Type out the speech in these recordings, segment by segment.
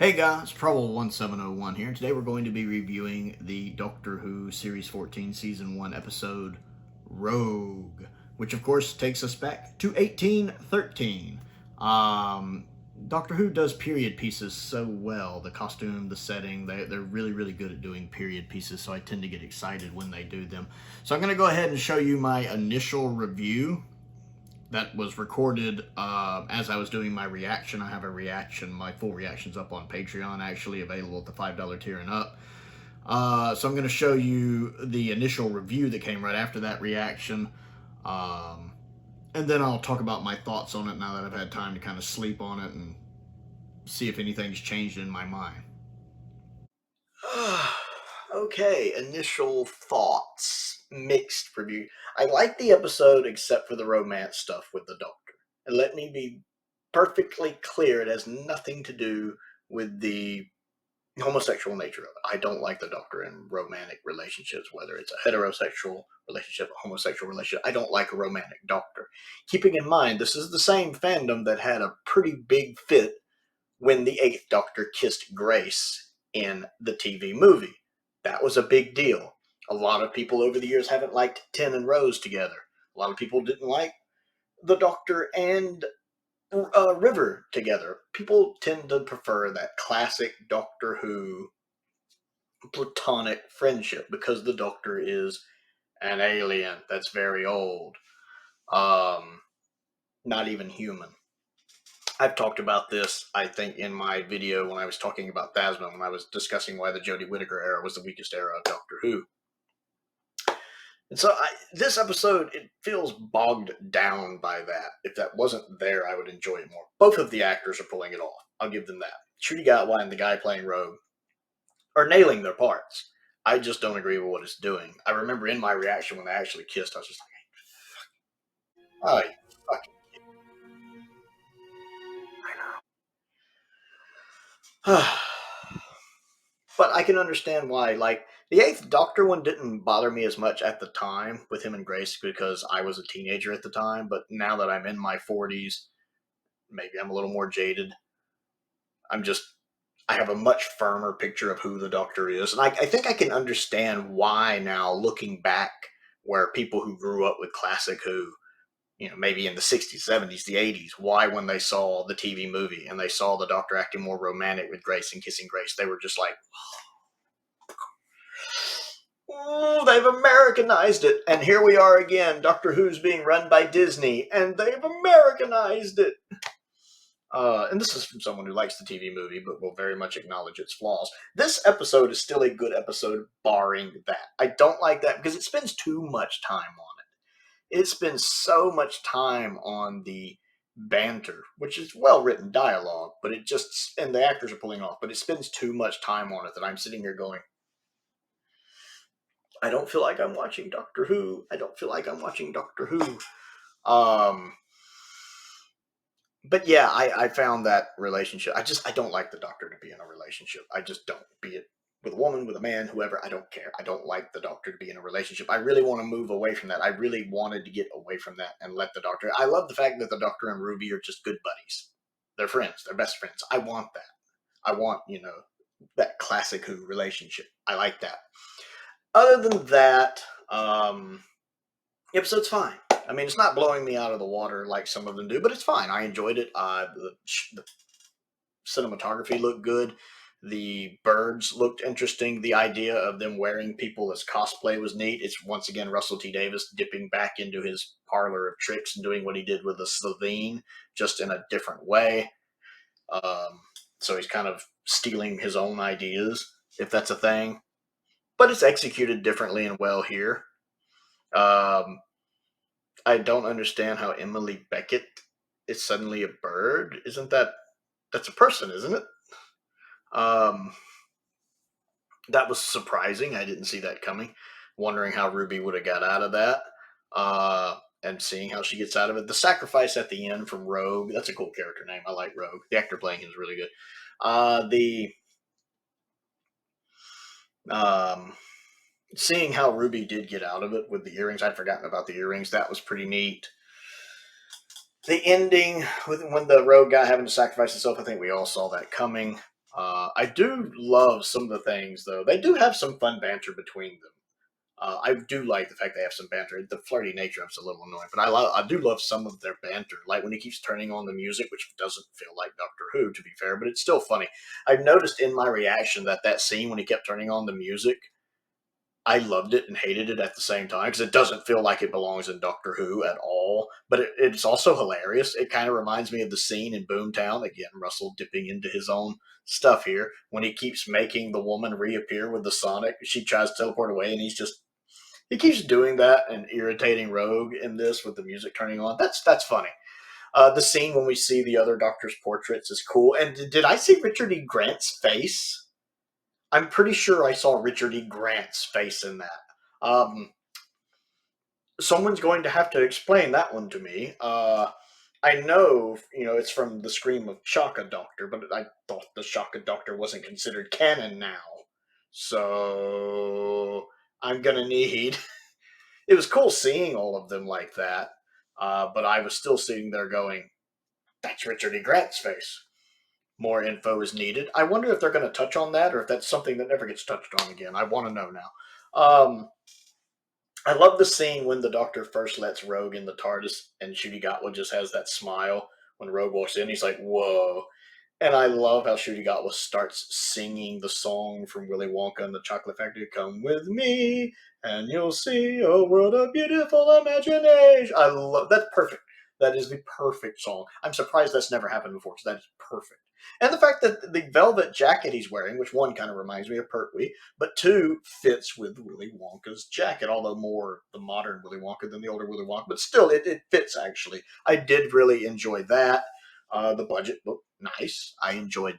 Hey guys, Prowl 1701 here. Today we're going to be reviewing the Doctor Who Series 14 Season 1 episode Rogue, which of course takes us back to 1813. Doctor Who does period pieces so well. The costume, the setting, they're really, really good at doing period pieces, so I tend to get excited when they do them. So I'm going to go ahead and show you my initial review that was recorded as I was doing my reaction. I have a reaction, my full reaction's up on Patreon, actually available at the $5 tier and up. So I'm going to show you the initial review that came right after that reaction. And then I'll talk about my thoughts on it now that I've had time to kind of sleep on it and see if anything's changed in my mind. Okay, initial thoughts. Mixed review. I liked the episode except for the romance stuff with the Doctor. And let me be perfectly clear, it has nothing to do with the homosexual nature of it. I don't like the Doctor in romantic relationships, whether it's a heterosexual relationship, a homosexual relationship. I don't like a romantic Doctor. Keeping in mind, this is the same fandom that had a pretty big fit when the 8th Doctor kissed Grace in the TV movie. That was a big deal. A lot of people over the years haven't liked Ten and Rose together. A lot of people didn't like the Doctor and River together. People tend to prefer that classic Doctor Who platonic friendship because the Doctor is an alien that's very old. Not even human. I've talked about this, I think, in my video when I was talking about Phasma, when I was discussing why the Jodie Whittaker era was the weakest era of Doctor Who. And so this episode, it feels bogged down by that. If that wasn't there, I would enjoy it more. Both of the actors are pulling it off. I'll give them that. Trudy Gatwa and the guy playing Rogue are nailing their parts. I just don't agree with what it's doing. I remember in my reaction when they actually kissed, I was just like, oh, you fucking kid. I know. But I can understand why. Like, the 8th Doctor one didn't bother me as much at the time with him and Grace because I was a teenager at the time. But now that I'm in my 40s, maybe I'm a little more jaded. I have a much firmer picture of who the Doctor is. And I think I can understand why now, looking back, where people who grew up with classic Who, maybe in the 60s, 70s, the 80s, why when they saw the TV movie and they saw the Doctor acting more romantic with Grace and kissing Grace, they were just like, oh, they've Americanized it. And here we are again. Doctor Who's being run by Disney, and they've Americanized it. And this is from someone who likes the TV movie, but will very much acknowledge its flaws. This episode is still a good episode, barring that. I don't like that because it spends too much time on it. It spends so much time on the banter, which is well-written dialogue, but and the actors are pulling off, but it spends too much time on it that I'm sitting here going, I don't feel like I'm watching Doctor Who. I don't feel like I'm watching Doctor Who. But yeah, I found that relationship. I don't like the Doctor to be in a relationship. I just don't. Be it with a woman, with a man, whoever, I don't care. I don't like the Doctor to be in a relationship. I really want to move away from that. I really wanted to get away from that and let the Doctor. I love the fact that the Doctor and Ruby are just good buddies. They're friends. They're best friends. I want that. I want, that classic Who relationship. I like that. Other than that, episode's fine. I mean, it's not blowing me out of the water like some of them do, but it's fine. I enjoyed it. The cinematography looked good. The birds looked interesting. The idea of them wearing people as cosplay was neat. It's once again Russell T Davies dipping back into his parlor of tricks and doing what he did with the Slovene, just in a different way. So he's kind of stealing his own ideas, if that's a thing. But it's executed differently and well here. I don't understand how Emily Beckett is suddenly a bird. That's a person, isn't it? That was surprising. I didn't see that coming. Wondering how Ruby would have got out of that. And seeing how she gets out of it. The sacrifice at the end from Rogue. That's a cool character name. I like Rogue. The actor playing him is really good. Seeing how Ruby did get out of it with the earrings. I'd forgotten about the earrings. That was pretty neat. The ending, when the Rogue guy having to sacrifice himself, I think we all saw that coming. I do love some of the things, though. They do have some fun banter between them. I do like the fact they have some banter. The flirty nature of it's a little annoying, but I do love some of their banter. Like when he keeps turning on the music, which doesn't feel like Doctor Who, to be fair, but it's still funny. I've noticed in my reaction that scene when he kept turning on the music, I loved it and hated it at the same time because it doesn't feel like it belongs in Doctor Who at all. But it's also hilarious. It kind of reminds me of the scene in Boomtown. Again, Russell dipping into his own stuff here when he keeps making the woman reappear with the Sonic. She tries to teleport away, and he keeps doing that and irritating Rogue in this with the music turning on. That's funny. The scene when we see the other Doctor's portraits is cool. And did I see Richard E. Grant's face? I'm pretty sure I saw Richard E. Grant's face in that. Someone's going to have to explain that one to me. I know, it's from the Scream of Shaka Doctor, but I thought the Shaka Doctor wasn't considered canon now. So I'm gonna need. It was cool seeing all of them like that, but I was still sitting there going, "That's Richard E. Grant's face." More info is needed. I wonder if they're going to touch on that or if that's something that never gets touched on again. I want to know now. I love the scene when the Doctor first lets Rogue in the TARDIS and Shudigatwa just has that smile when Rogue walks in. He's like, "Whoa." And I love how Shudigatwa starts singing the song from Willy Wonka and the Chocolate Factory. Come with me and you'll see a world of beautiful imagination. I love that's perfect. That is the perfect song. I'm surprised that's never happened before because that is perfect. And the fact that the velvet jacket he's wearing, which one kind of reminds me of Pertwee, but two fits with Willy Wonka's jacket, although more the modern Willy Wonka than the older Willy Wonka. But still, it fits actually. I did really enjoy that. The budget looked nice. I enjoyed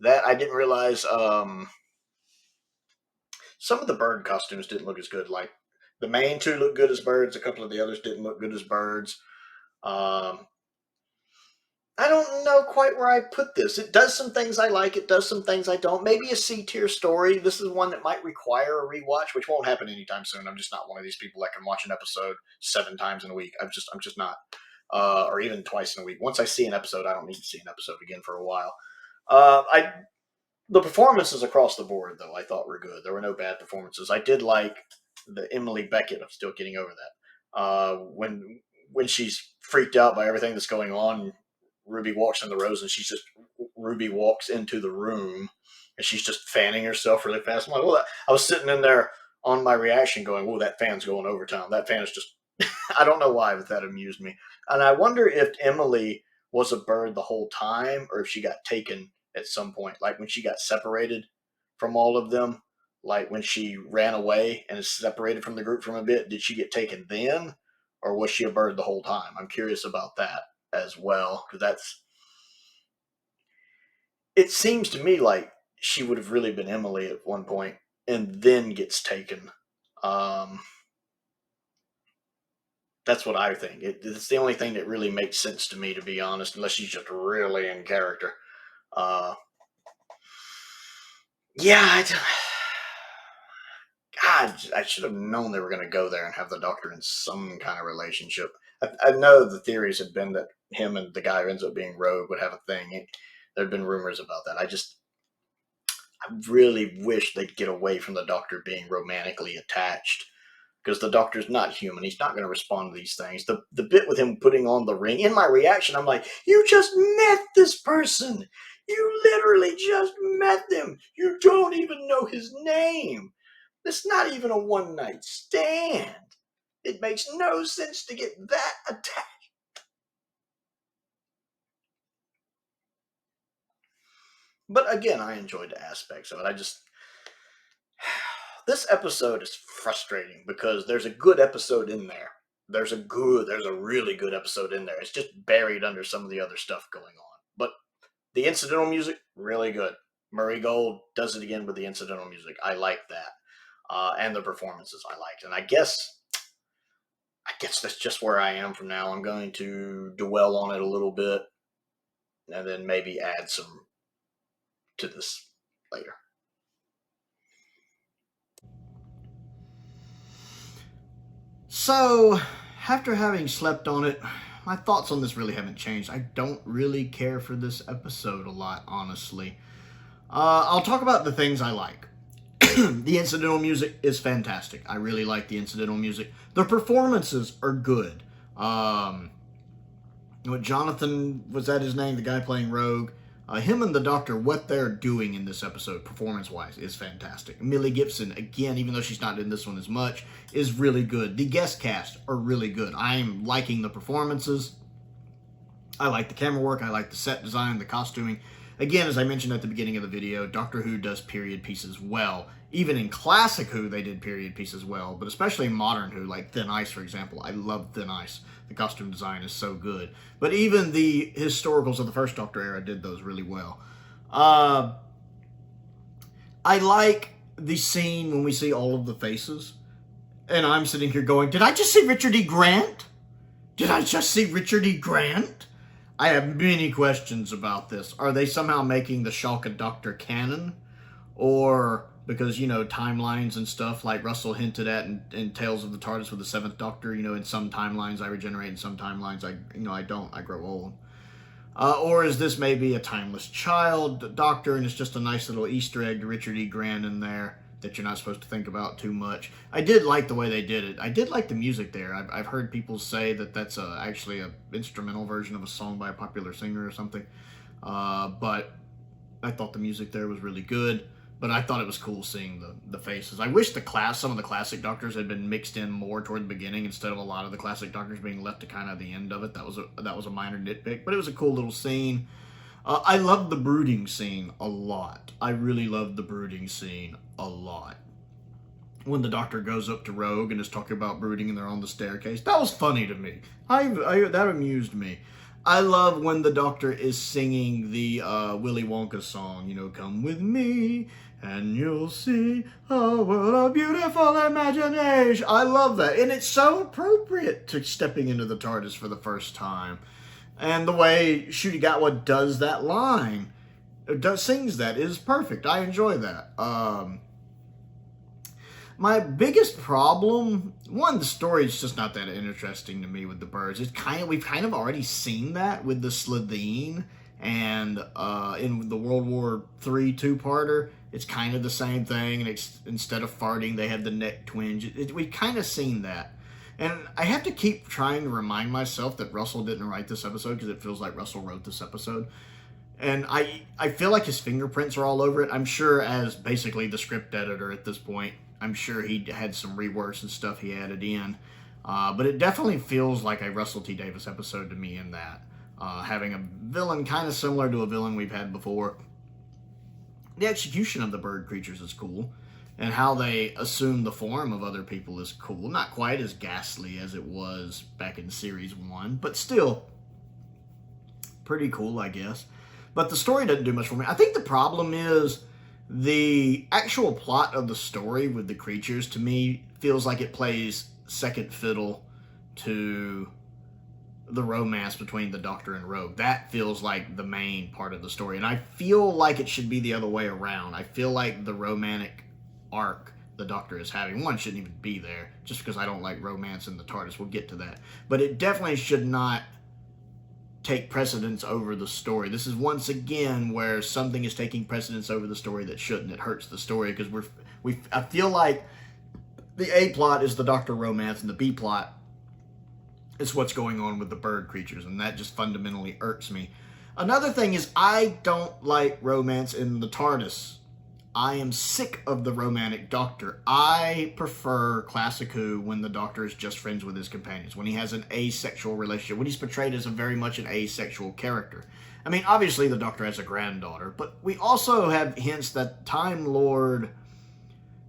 that. I didn't realize some of the bird costumes didn't look as good. Like the main two looked good as birds. A couple of the others didn't look good as birds. I don't know quite where I put this. It does some things I like. It does some things I don't. Maybe a C tier story. This is one that might require a rewatch, which won't happen anytime soon. I'm just not one of these people that can watch an episode 7 times in a week. I'm just not. Or even twice in a week. Once I see an episode, I don't need to see an episode again for a while. The performances across the board, though, I thought were good. There were no bad performances. I did like the Emily Beckett. I'm still getting over that. When she's freaked out by everything that's going on, Ruby walks in the rose, and Ruby walks into the room, and she's just fanning herself really fast. I'm like, well, I was sitting in there on my reaction, going, "Well, that fan's going overtime. That fan is just." I don't know why, but that amused me. And I wonder if Emily was a bird the whole time, or if she got taken at some point, like when she got separated from all of them, like when she ran away and is separated from the group from a bit. Did she get taken then, or was she a bird the whole time? I'm curious about that as well, because it seems to me like she would have really been Emily at one point and then gets taken. That's what I think. It's the only thing that really makes sense to me, to be honest, unless she's just really in character. Yeah, God, I should have known they were going to go there and have the Doctor in some kind of relationship. I know the theories had been that him and the guy who ends up being Rogue would have a thing. There had been rumors about that. I really wish they'd get away from the Doctor being romantically attached, because the Doctor's not human. He's not going to respond to these things. The bit with him putting on the ring, in my reaction, I'm like, you just met this person. You literally just met them. You don't even know his name. It's not even a one-night stand. It makes no sense to get that attached. But again, I enjoyed the aspects of it. This episode is frustrating because there's a good episode in there. There's a really good episode in there. It's just buried under some of the other stuff going on. But the incidental music, really good. Murray Gold does it again with the incidental music. I like that. And the performances I liked. And I guess that's just where I am from now. I'm going to dwell on it a little bit and then maybe add some to this later. So, after having slept on it, my thoughts on this really haven't changed. I don't really care for this episode a lot, honestly. I'll talk about the things I like. The incidental music is fantastic. I really like the incidental music. The performances are good. Jonathan, was that his name? The guy playing Rogue? Him and the Doctor, what they're doing in this episode, performance-wise, is fantastic. Millie Gibson, again, even though she's not in this one as much, is really good. The guest cast are really good. I'm liking the performances. I like the camera work. I like the set design, the costuming. Again, as I mentioned at the beginning of the video, Doctor Who does period pieces well. Even in classic Who, they did period pieces well, but especially in modern Who, like Thin Ice, for example. I love Thin Ice. The costume design is so good. But even the historicals of the first Doctor era did those really well. I like the scene when we see all of the faces, and I'm sitting here going, did I just see Richard E. Grant? Did I just see Richard E. Grant? I have many questions about this. Are they somehow making the Shuckle Doctor canon? Or, because, you know, timelines and stuff, like Russell hinted at in Tales of the TARDIS with the Seventh Doctor, you know, in some timelines I regenerate, in some timelines I don't, I grow old. Or is this maybe a timeless child Doctor, and it's just a nice little Easter egg to Richard E. Grant in there that you're not supposed to think about too much. I did like the way they did it. I did like the music there. I've heard people say that that's actually an instrumental version of a song by a popular singer or something. But I thought the music there was really good. But I thought it was cool seeing the faces. I wish some of the classic Doctors had been mixed in more toward the beginning instead of a lot of the classic Doctors being left to kind of the end of it. That was a minor nitpick, but it was a cool little scene. I loved the brooding scene a lot. I really loved the brooding scene a lot. When the Doctor goes up to Rogue and is talking about brooding and they're on the staircase. That was funny to me. That amused me. I love when the Doctor is singing the Willy Wonka song, you know, come with me and you'll see a world of beautiful imagination. I love that. And it's so appropriate to stepping into the TARDIS for the first time. And the way Ncuti Gatwa does that line, sings that, is perfect. I enjoy that. My biggest problem, one, the story is just not that interesting to me with the birds. We've kind of already seen that with the Slitheen, and in the World War III two-parter, it's kind of the same thing, and instead of farting, they have the neck twinge. We've kind of seen that. And I have to keep trying to remind myself that Russell didn't write this episode, because it feels like Russell wrote this episode. And I feel like his fingerprints are all over it. I'm sure, as basically the script editor at this point, I'm sure he had some reworks and stuff he added in. But it definitely feels like a Russell T. Davies episode to me in that. Having a villain kind of similar to a villain we've had before. The execution of the bird creatures is cool. And how they assume the form of other people is cool. Not quite as ghastly as it was back in Series 1, but still pretty cool, I guess. But the story doesn't do much for me. I think the problem is the actual plot of the story with the creatures, to me, feels like it plays second fiddle to the romance between the Doctor and Rogue. That feels like the main part of the story. And I feel like it should be the other way around. I feel like the romantic arc the Doctor is having, one, shouldn't even be there, just because I don't like romance in the TARDIS. We'll get to that. But it definitely should not take precedence over the story. This is once again where something is taking precedence over the story that shouldn't. It hurts the story, because I feel like the A plot is the Doctor romance, and the B plot is what's going on with the bird creatures, and that just fundamentally irks me. Another thing is, I don't like romance in the TARDIS. I am sick of the romantic Doctor. I prefer classic Who when the Doctor is just friends with his companions, when he has an asexual relationship, when he's portrayed as very much an asexual character. I mean, obviously the Doctor has a granddaughter, but we also have hints that Time Lord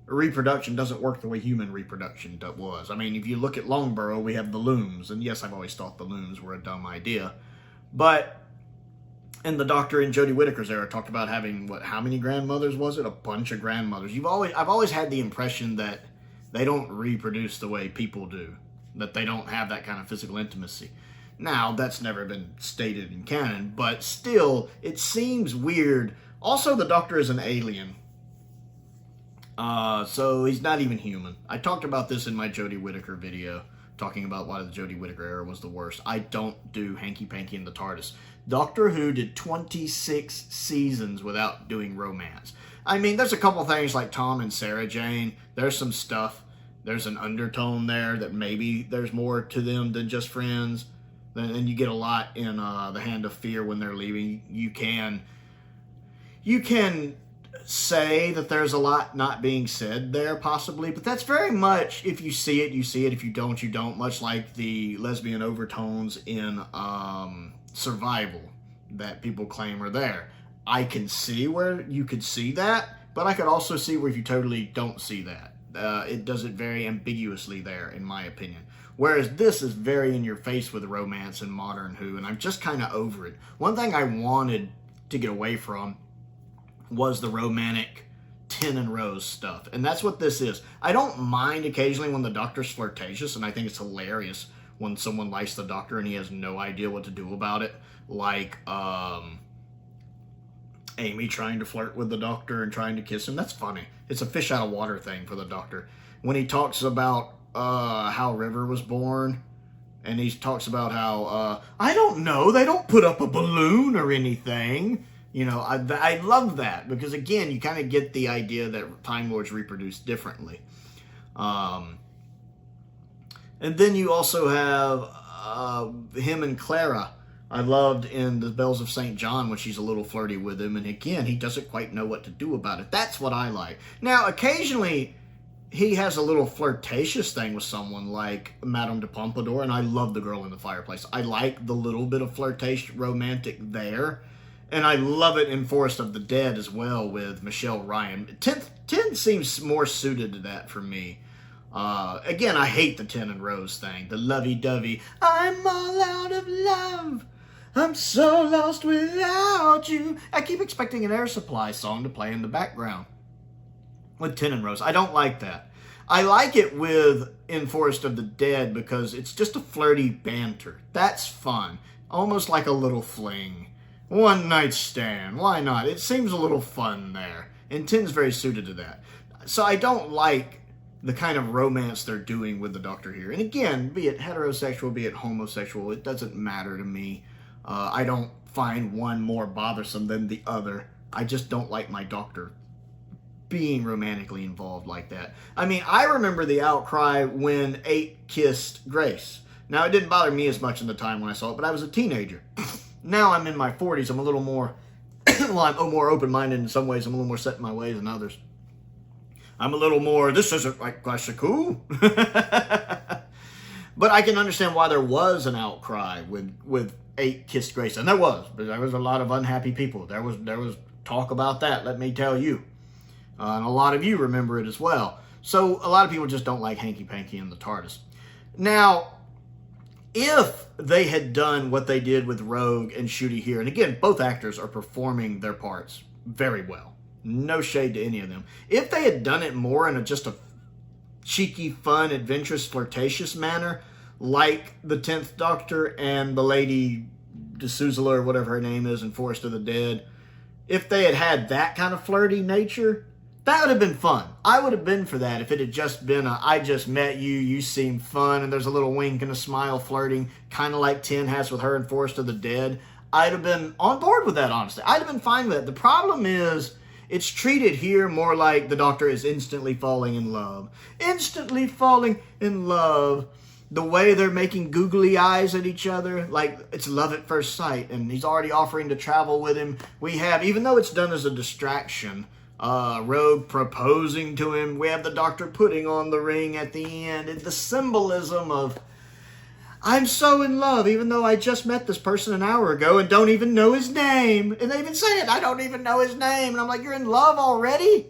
reproduction doesn't work the way human reproduction was. I mean, if you look at Longborough, we have the looms, and yes, I've always thought the looms were a dumb idea, but and the Doctor in Jodie Whittaker's era talked about having, how many grandmothers was it? A bunch of grandmothers. I've always had the impression that they don't reproduce the way people do, that they don't have that kind of physical intimacy. Now, that's never been stated in canon, but still, it seems weird. Also, the Doctor is an alien, so he's not even human. I talked about this in my Jodie Whittaker video, talking about why the Jodie Whittaker era was the worst. I don't do hanky-panky in the TARDIS. Doctor Who did 26 seasons without doing romance. I mean, there's a couple things like Tom and Sarah Jane. There's some stuff. There's an undertone there that maybe there's more to them than just friends. And you get a lot in The Hand of Fear when they're leaving. You can say that there's a lot not being said there, possibly. But that's very much, if you see it, you see it. If you don't, you don't. Much like the lesbian overtones in Survival that people claim are there. I can see where you could see that, but I could also see where you totally don't see that. It does it very ambiguously there, in my opinion. Whereas this is very in your face with romance and modern Who, and I'm just kind of over it. One thing I wanted to get away from was the romantic Tin and Rose stuff, and that's what this is. I don't mind occasionally when the Doctor's flirtatious, and I think it's hilarious when someone likes the Doctor and he has no idea what to do about it. Like, Amy trying to flirt with the Doctor and trying to kiss him. That's funny. It's a fish out of water thing for the Doctor. When he talks about how River was born, and he talks about how, I don't know, they don't put up a balloon or anything. You know, I love that, because again, you kind of get the idea that Time Lords reproduce differently. And then you also have him and Clara. I loved in The Bells of St. John when she's a little flirty with him, and again, he doesn't quite know what to do about it. That's what I like. Now, occasionally, he has a little flirtatious thing with someone like Madame de Pompadour, and I love The Girl in the Fireplace. I like the little bit of flirtation, romantic there, and I love it in Forest of the Dead as well with Michelle Ryan. Tin seems more suited to that for me. Again, I hate the Tin and Rose thing. The lovey-dovey, I'm all out of love. I'm so lost without you. I keep expecting an Air Supply song to play in the background with Tin and Rose. I don't like that. I like it in Forest of the Dead because it's just a flirty banter. That's fun. Almost like a little fling. One night stand. Why not? It seems a little fun there. And Tin's very suited to that. So I don't like the kind of romance they're doing with the Doctor here. And again, be it heterosexual, be it homosexual, it doesn't matter to me. I don't find one more bothersome than the other. I just don't like my Doctor being romantically involved like that. I mean, I remember the outcry when 8 kissed Grace. Now, it didn't bother me as much in the time when I saw it, but I was a teenager. Now I'm in my 40s. I'm a little more, well, I'm more open-minded in some ways. I'm a little more set in my ways than others. I'm a little more, this isn't like classical. But I can understand why there was an outcry with 8 kissed Grace. And there was. But there was a lot of unhappy people. There was talk about that, let me tell you. And a lot of you remember it as well. So a lot of people just don't like hanky-panky in the TARDIS. Now, if they had done what they did with Rogue and Ncuti here, and again, both actors are performing their parts very well. No shade to any of them. If they had done it more in just a cheeky, fun, adventurous, flirtatious manner, like the 10th Doctor and the Lady D'Souza or whatever her name is in Forest of the Dead, if they had that kind of flirty nature, that would have been fun. I would have been for that if it had just been I just met you, you seem fun, and there's a little wink and a smile flirting, kind of like Tin has with her in Forest of the Dead. I'd have been on board with that, honestly. I'd have been fine with that. The problem is, it's treated here more like the Doctor is instantly falling in love. Instantly falling in love. The way they're making googly eyes at each other, like it's love at first sight, and he's already offering to travel with him. We have, even though it's done as a distraction, Rogue proposing to him. We have the Doctor putting on the ring at the end. And the symbolism of, I'm so in love, even though I just met this person an hour ago and don't even know his name. And they even say it, I don't even know his name. And I'm like, you're in love already?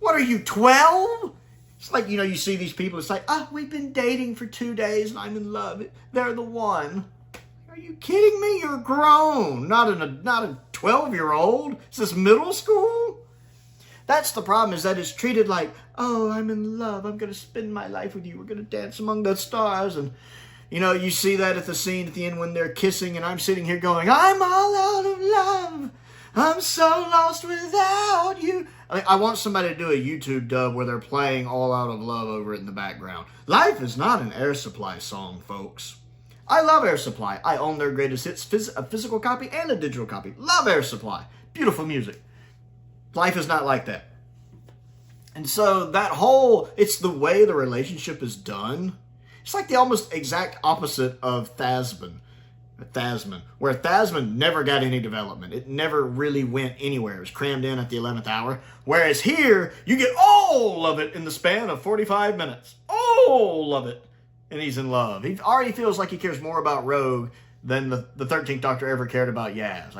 What are you, 12? It's like, you know, you see these people, it's like, we've been dating for 2 days and I'm in love. They're the one. Are you kidding me? You're grown. Not a 12-year-old. Is this middle school? That's the problem, is that it's treated like, oh, I'm in love. I'm going to spend my life with you. We're going to dance among the stars. And, you know, you see that at the scene at the end when they're kissing, and I'm sitting here going, I'm all out of love. I'm so lost without you. I want somebody to do a YouTube dub where they're playing All Out of Love over it in the background. Life is not an Air Supply song, folks. I love Air Supply. I own their greatest hits, a physical copy and a digital copy. Love Air Supply. Beautiful music. Life is not like that. And so that whole, it's the way the relationship is done. It's like the almost exact opposite of Thasman, where Thasman never got any development. It never really went anywhere. It was crammed in at the 11th hour. Whereas here, you get all of it in the span of 45 minutes. All of it. And he's in love. He already feels like he cares more about Rogue than the 13th Doctor ever cared about Yaz.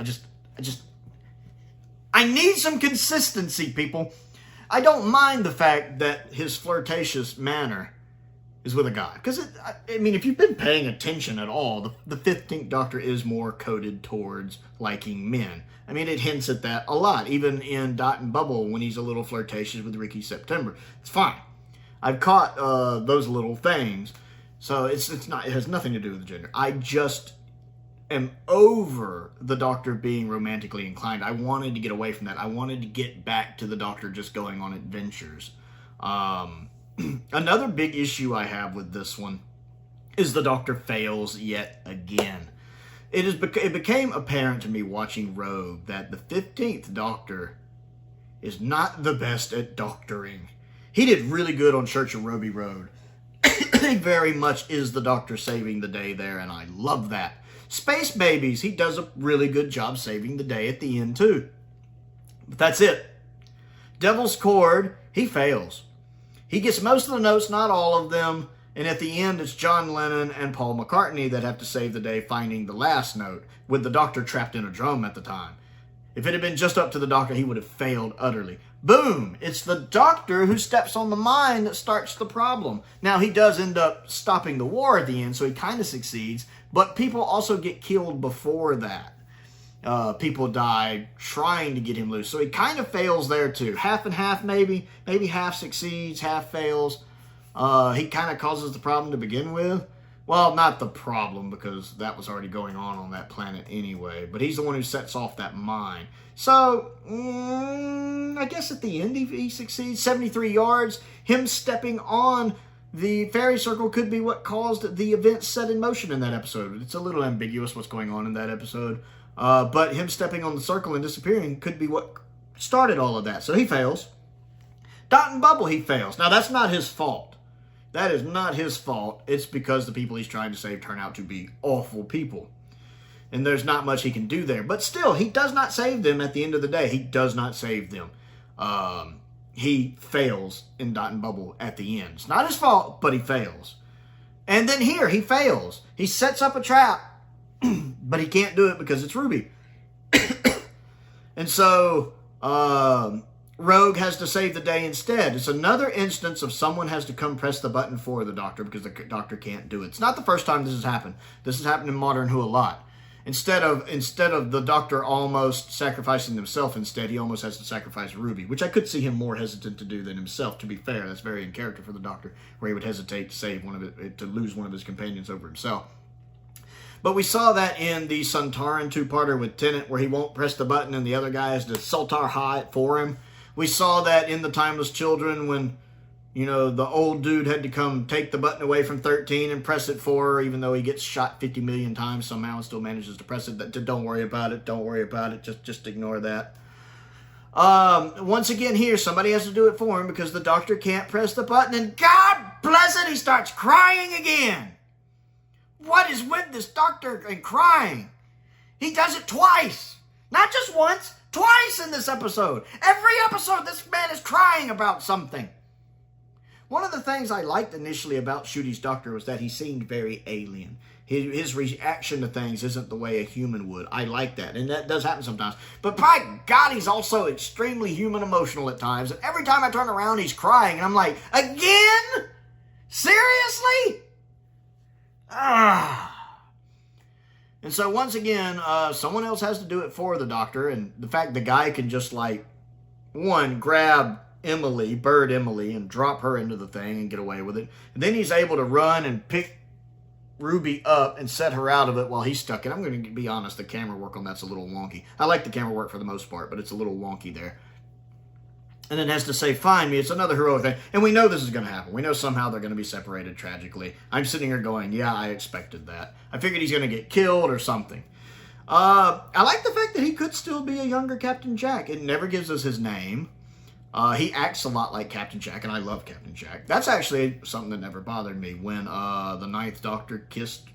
I need some consistency, people. I don't mind the fact that his flirtatious manner is with a guy. Because, I mean, if you've been paying attention at all, the 15th Doctor is more coded towards liking men. I mean, it hints at that a lot. Even in Dot and Bubble, when he's a little flirtatious with Ricky September. It's fine. I've caught those little things. So it has nothing to do with the gender. I just am over the Doctor being romantically inclined. I wanted to get away from that. I wanted to get back to the Doctor just going on adventures. Another big issue I have with this one is the Doctor fails yet again. It became apparent to me watching Rogue that the 15th Doctor is not the best at doctoring. He did really good on Church of Roby Road. He very much is the Doctor saving the day there, and I love that. Space Babies, he does a really good job saving the day at the end, too. But that's it. Devil's Chord, he fails. He gets most of the notes, not all of them, and at the end, it's John Lennon and Paul McCartney that have to save the day finding the last note, with the Doctor trapped in a drum at the time. If it had been just up to the Doctor, he would have failed utterly. Boom! It's the Doctor who steps on the mine that starts the problem. Now, he does end up stopping the war at the end, so he kind of succeeds, but people also get killed before that. People die trying to get him loose, so he kind of fails there too. Half and half, maybe. Maybe half succeeds, half fails. He kind of causes the problem to begin with. Well, not the problem, because that was already going on that planet anyway. But he's the one who sets off that mine. So, I guess at the end he succeeds. 73 yards. Him stepping on the fairy circle could be what caused the events set in motion in that episode. It's a little ambiguous what's going on in that episode. But him stepping on the circle and disappearing could be what started all of that. So he fails. Dot and Bubble, he fails. Now, that's not his fault. That is not his fault. It's because the people he's trying to save turn out to be awful people. And there's not much he can do there. But still, he does not save them at the end of the day. He does not save them. He fails in Dot and Bubble at the end. It's not his fault, but he fails. And then here, he fails. He sets up a trap, but he can't do it because it's Ruby. And so, Rogue has to save the day instead. It's another instance of someone has to come press the button for the Doctor because the Doctor can't do it. It's not the first time this has happened. This has happened in Modern Who a lot. Instead of the Doctor almost sacrificing himself, instead he almost has to sacrifice Ruby, which I could see him more hesitant to do than himself. To be fair, that's very in character for the Doctor, where he would hesitate to save to lose one of his companions over himself. But we saw that in the Suntaran two-parter with Tennant, where he won't press the button and the other guy has to Sultar high it for him. We saw that in the Timeless Children when, you know, the old dude had to come take the button away from 13 and press it for her, even though he gets shot 50 million times somehow and still manages to press it. Don't worry about it. Don't worry about it. Just ignore that. Once again here, somebody has to do it for him because the Doctor can't press the button, and God bless it, he starts crying again. What is with this Doctor and crying? He does it twice. Not just once, twice in this episode. Every episode, this man is crying about something. One of the things I liked initially about Ncuti's Doctor was that he seemed very alien. His reaction to things isn't the way a human would. I like that, and that does happen sometimes. But by God, he's also extremely human emotional at times. And every time I turn around, he's crying, and I'm like, again? Seriously? And so once again, someone else has to do it for the Doctor, and the fact the guy can just grab Emily, Bird Emily, and drop her into the thing and get away with it. And then he's able to run and pick Ruby up and set her out of it while he's stuck in. I'm going to be honest, the camera work on that's a little wonky. I like the camera work for the most part, but it's a little wonky there. And then has to say, find me. It's another heroic thing. And we know this is going to happen. We know somehow they're going to be separated tragically. I'm sitting here going, yeah, I expected that. I figured he's going to get killed or something. I like the fact that he could still be a younger Captain Jack. It never gives us his name. He acts a lot like Captain Jack, and I love Captain Jack. That's actually something that never bothered me when the Ninth Doctor kissed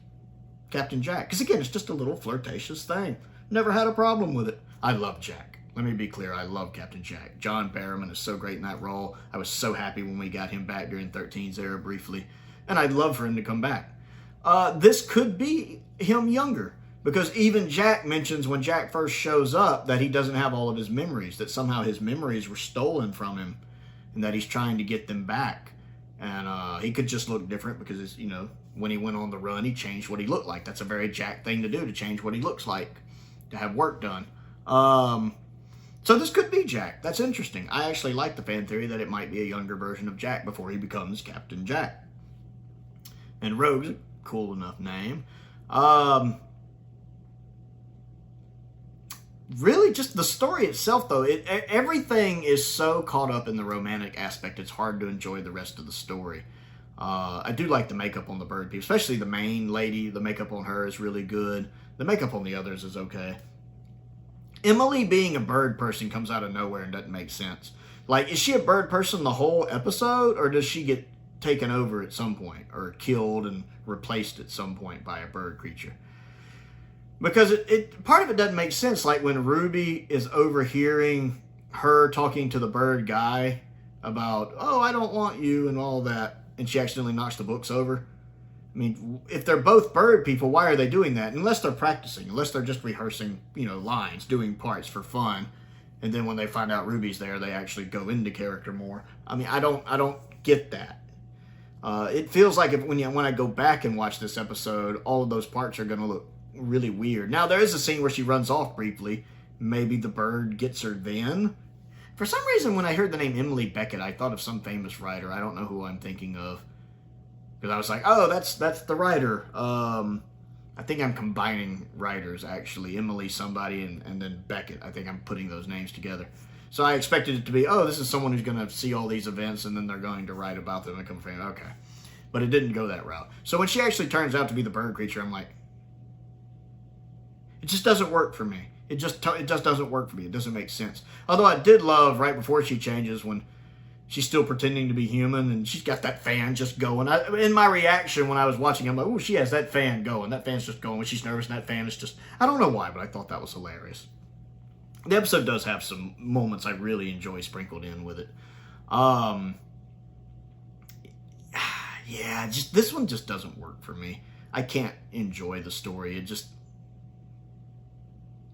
Captain Jack. Because again, it's just a little flirtatious thing. Never had a problem with it. I love Jack. Let me be clear, I love Captain Jack. John Barrowman is so great in that role. I was so happy when we got him back during 13's era briefly. And I'd love for him to come back. This could be him younger. Because even Jack mentions when Jack first shows up that he doesn't have all of his memories. That somehow his memories were stolen from him. And that he's trying to get them back. And he could just look different because, you know, when he went on the run, he changed what he looked like. That's a very Jack thing to do, to change what he looks like. To have work done. So this could be Jack. That's interesting. I actually like the fan theory that it might be a younger version of Jack before he becomes Captain Jack. And Rogue's a cool enough name. Really, just the story itself, though, everything is so caught up in the romantic aspect, it's hard to enjoy the rest of the story. I do like the makeup on the bird people, especially the main lady. The makeup on her is really good. The makeup on the others is okay. Emily being a bird person comes out of nowhere and doesn't make sense. Like, is she a bird person the whole episode, or does she get taken over at some point, or killed and replaced at some point by a bird creature? Because part of it doesn't make sense. Like when Ruby is overhearing her talking to the bird guy about, oh, I don't want you and all that, and she accidentally knocks the books over. I mean, if they're both bird people, why are they doing that? Unless they're practicing, unless they're just rehearsing, you know, lines, doing parts for fun. And then when they find out Ruby's there, they actually go into character more. I mean, I don't get that. It feels like when I go back and watch this episode, all of those parts are going to look really weird. Now, there is a scene where she runs off briefly. Maybe the bird gets her then. For some reason, when I heard the name Emily Beckett, I thought of some famous writer. I don't know who I'm thinking of. Because I was like, oh, that's the writer. I think I'm combining writers, actually. Emily somebody and then Beckett. I think I'm putting those names together. So I expected it to be, oh, this is someone who's going to see all these events and then they're going to write about them and become famous. Okay. But it didn't go that route. So when she actually turns out to be the bird creature, I'm like, it just doesn't work for me. It just doesn't work for me. It doesn't make sense. Although I did love right before she changes when she's still pretending to be human, and she's got that fan just going. In my reaction when I was watching, I'm like, oh, she has that fan going. That fan's just going when she's nervous, and that fan is just... I don't know why, but I thought that was hilarious. The episode does have some moments I really enjoy sprinkled in with it. Yeah, just this one just doesn't work for me. I can't enjoy the story. It just...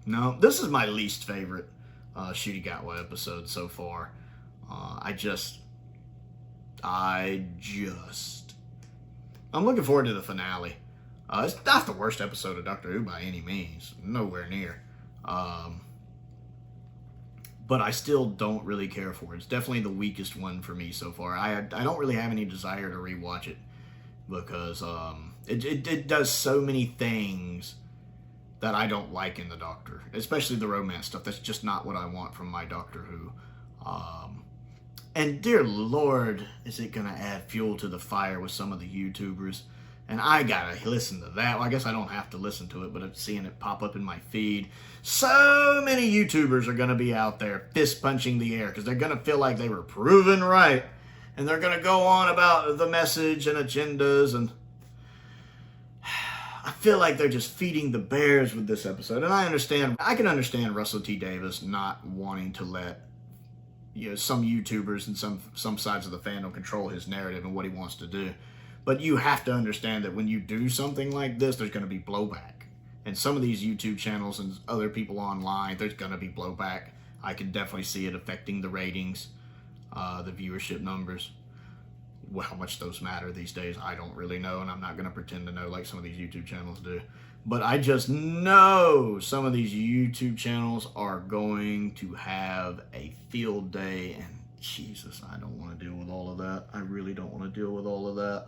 No, this is my least favorite Shooty-Gatwa episode so far. I'm looking forward to the finale. It's not the worst episode of Doctor Who by any means. Nowhere near. But I still don't really care for it. It's definitely the weakest one for me so far. I don't really have any desire to rewatch it. Because it does so many things that I don't like in the Doctor. Especially the romance stuff. That's just not what I want from my Doctor Who. And dear Lord, is it going to add fuel to the fire with some of the YouTubers. And I got to listen to that. Well, I guess I don't have to listen to it, but I'm seeing it pop up in my feed. So many YouTubers are going to be out there fist punching the air because they're going to feel like they were proven right. And they're going to go on about the message and agendas. And I feel like they're just feeding the bears with this episode. And I can understand Russell T. Davies not wanting to let some YouTubers and some sides of the fandom control his narrative and what he wants to do. But you have to understand that when you do something like this, there's going to be blowback. And some of these YouTube channels and other people online, there's going to be blowback. I can definitely see it affecting the ratings, the viewership numbers. Well, how much those matter these days, I don't really know, and I'm not going to pretend to know like some of these YouTube channels do. But I just know some of these YouTube channels are going to have a field day, and Jesus, I don't want to deal with all of that. I really don't want to deal with all of that.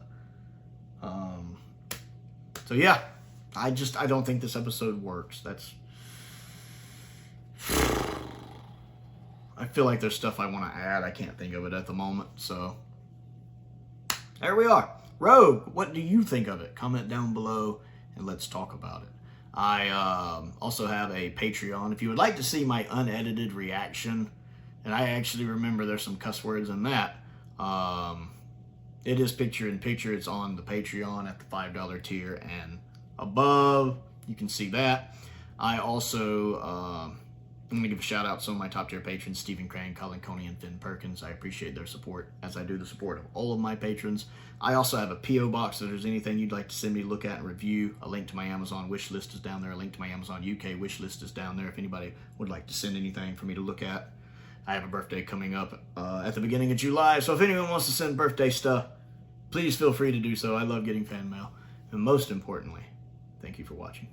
So yeah, I don't think this episode works. I feel like there's stuff I want to add. I can't think of it at the moment. So there we are. Rogue, what do you think of it? Comment down below and let's talk about it. I also have a Patreon. If you would like to see my unedited reaction, and I actually remember there's some cuss words in that, it is picture-in-picture. It's on the Patreon at the $5 tier and above. You can see that. I also, I'm going to give a shout out to some of my top tier patrons, Stephen Crane, Colin Coney, and Finn Perkins. I appreciate their support as I do the support of all of my patrons. I also have a P.O. box. If there's anything you'd like to send me to look at and review, a link to my Amazon wish list is down there. A link to my Amazon UK wish list is down there if anybody would like to send anything for me to look at. I have a birthday coming up at the beginning of July, so if anyone wants to send birthday stuff, please feel free to do so. I love getting fan mail. And most importantly, thank you for watching.